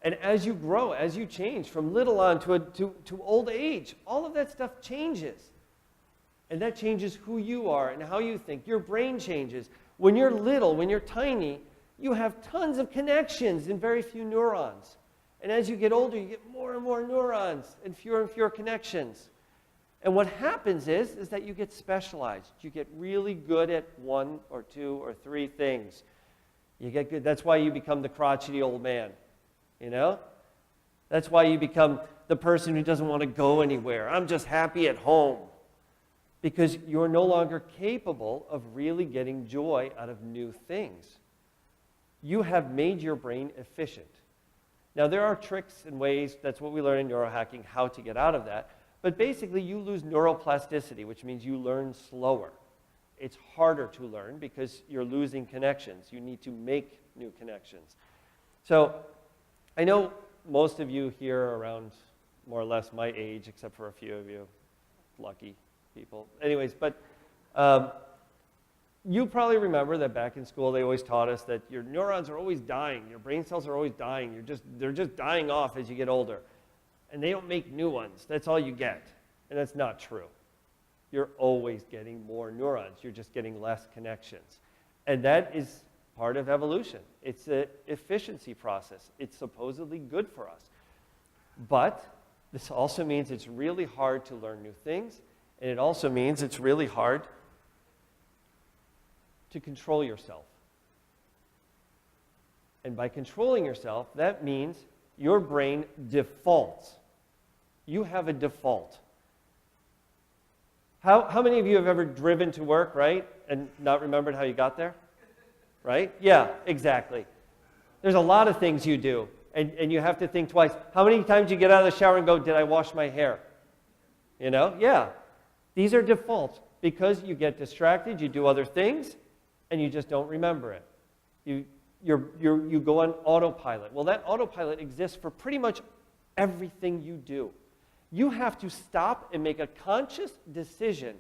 And as you grow, as you change from little on to old age, all of that stuff changes. And that changes who you are and how you think. Your brain changes. When you're little, when you're tiny, you have tons of connections and very few neurons. And as you get older, you get more and more neurons and fewer connections. And what happens is that you get specialized. You get really good at 1 or 2 or 3 things. You get good. That's why you become the crotchety old man, you know? That's why you become the person who doesn't want to go anywhere. I'm just happy at home. Because you're no longer capable of really getting joy out of new things. You have made your brain efficient. Now, there are tricks and ways, that's what we learn in neurohacking, how to get out of that. But basically, you lose neuroplasticity, which means you learn slower. It's harder to learn because you're losing connections. You need to make new connections. So, I know most of you here are around more or less my age, except for a few of you, lucky people. Anyways, but you probably remember that back in school they always taught us that your neurons are always dying, your brain cells are always dying, they're just dying off as you get older. And they don't make new ones. That's all you get. And that's not true. You're always getting more neurons. You're just getting less connections. And that is part of evolution. It's an efficiency process. It's supposedly good for us. But this also means it's really hard to learn new things. And it also means it's really hard to control yourself. And by controlling yourself, that means your brain defaults. You have a default. How many of you have ever driven to work, right, and not remembered how you got there? Right? Yeah, exactly. There's a lot of things you do, and you have to think twice. How many times you get out of the shower and go, did I wash my hair? You know? Yeah. These are defaults because you get distracted, you do other things, and you just don't remember it. You go on autopilot. Well, that autopilot exists for pretty much everything you do. You have to stop and make a conscious decision.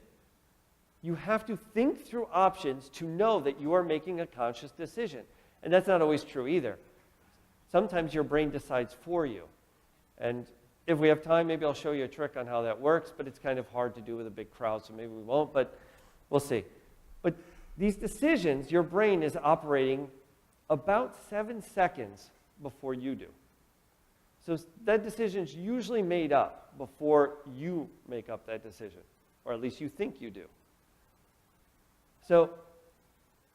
You have to think through options to know that you are making a conscious decision. And that's not always true either. Sometimes your brain decides for you. And if we have time, maybe I'll show you a trick on how that works, but it's kind of hard to do with a big crowd, so maybe we won't, but we'll see. But these decisions, your brain is operating about 7 seconds before you do. So that decision's usually made up before you make up that decision, or at least you think you do. So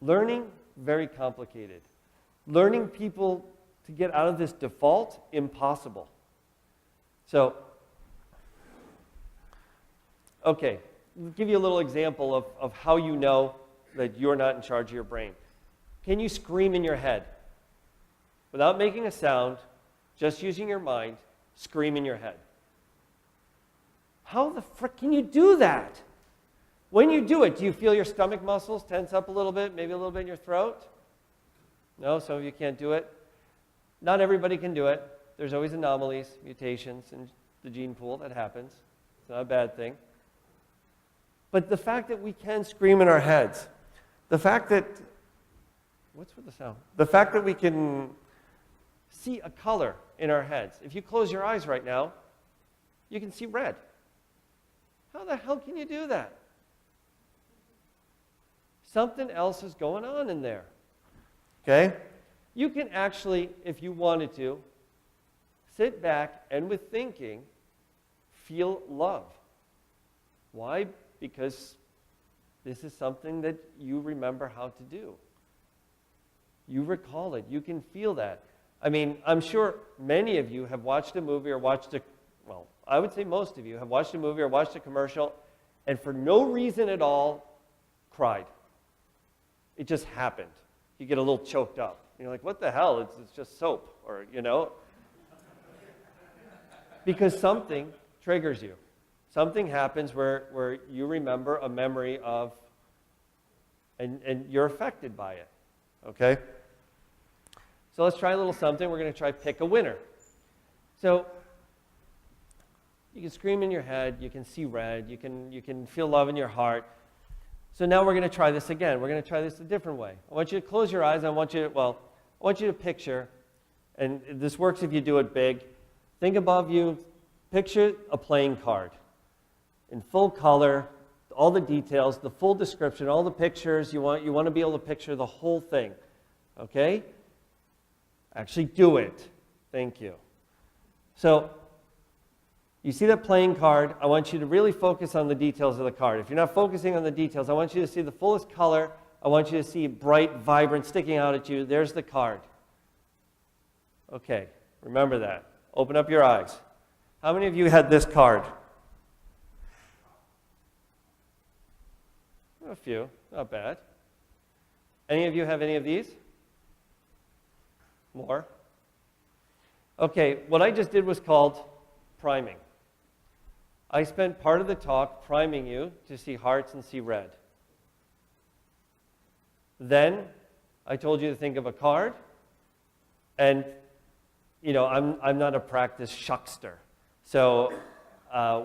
learning, very complicated. Learning people to get out of this default, impossible. So, okay, I'll give you a little example of how you know that you're not in charge of your brain. Can you scream in your head? Without making a sound, just using your mind, scream in your head. How the frick can you do that? When you do it, do you feel your stomach muscles tense up a little bit, maybe a little bit in your throat? No, some of you can't do it. Not everybody can do it. There's always anomalies, mutations in the gene pool. That happens. It's not a bad thing. But the fact that we can scream in our heads, the fact that, what's with the sound? The fact that we can see a color in our heads. If you close your eyes right now, you can see red. How the hell can you do that? Something else is going on in there. Okay? You can actually, if you wanted to, sit back and with thinking, feel love. Why? Because this is something that you remember how to do. You recall it. You can feel that. I mean, I'm sure many of you have watched a movie or well, I would say most of you have watched a movie or watched a commercial and for no reason at all, cried. It just happened. You get a little choked up. You're like, what the hell? It's just soap, or, you know. Because something triggers you. Something happens where you remember a memory of, and you're affected by it, okay? So let's try a little something. We're going to try pick a winner. So you can scream in your head. You can see red. You can feel love in your heart. So now we're going to try this again. We're going to try this a different way. I want you to close your eyes. I want you to picture and this works if you do it big. Think above you, picture a playing card in full color, all the details, the full description, all the pictures. You want to be able to picture the whole thing, okay? Actually do it. Thank you. So you see that playing card. I want you to really focus on the details of the card. If you're not focusing on the details, I want you to see the fullest color. I want you to see bright, vibrant, sticking out at you. There's the card. Okay, remember that. Open up your eyes. How many of you had this card? A few, not bad. Any of you have any of these? More? Okay, what I just did was called priming. I spent part of the talk priming you to see hearts and see red. Then I told you to think of a card, and you know, I'm not a practiced shuckster. So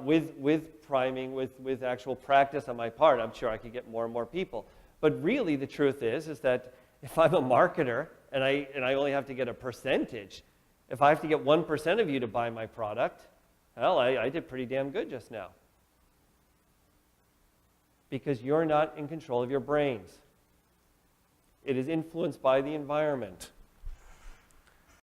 with priming, with actual practice on my part, I'm sure I could get more and more people. But really the truth is that if I'm a marketer and I only have to get a percentage, if I have to get 1% of you to buy my product, well, I did pretty damn good just now. Because you're not in control of your brains. It is influenced by the environment.